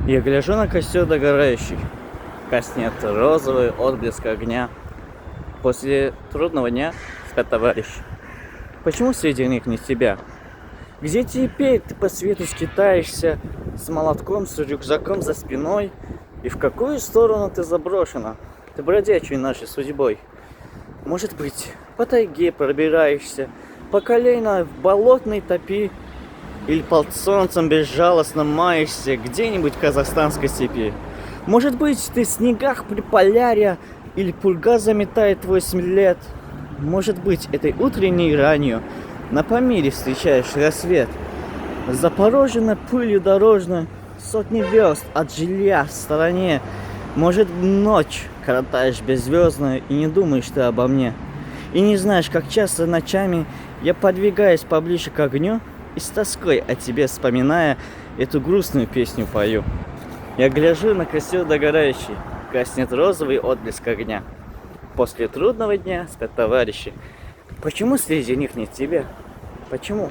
Я гляжу на костер догорающий, гаснет розовый отблеск огня. После трудного дня спят товарищи. Почему среди них не тебя? Где теперь ты по свету скитаешься с молотком, с рюкзаком за спиной? И в какую сторону ты заброшена? Ты бродячий нашей судьбой. Может быть, по тайге пробираешься, по колено в болотной топи, или под солнцем безжалостно маешься где-нибудь в казахстанской степи. Может быть, ты в снегах при полярье, или пурга заметает твой след. Может быть, этой утренней ранью на Памире встречаешь рассвет. Запорожена пылью дорожной сотни верст от жилья в стороне. Может, ночь коротаешь беззвездную и не думаешь ты обо мне. И не знаешь, как часто ночами я подвигаюсь поближе к огню и с тоской о тебе вспоминая эту грустную песню пою. Я гляжу на костер догорающий, гаснет розовый отблеск огня. После трудного дня спят товарищи. Почему среди них нет тебя? Почему?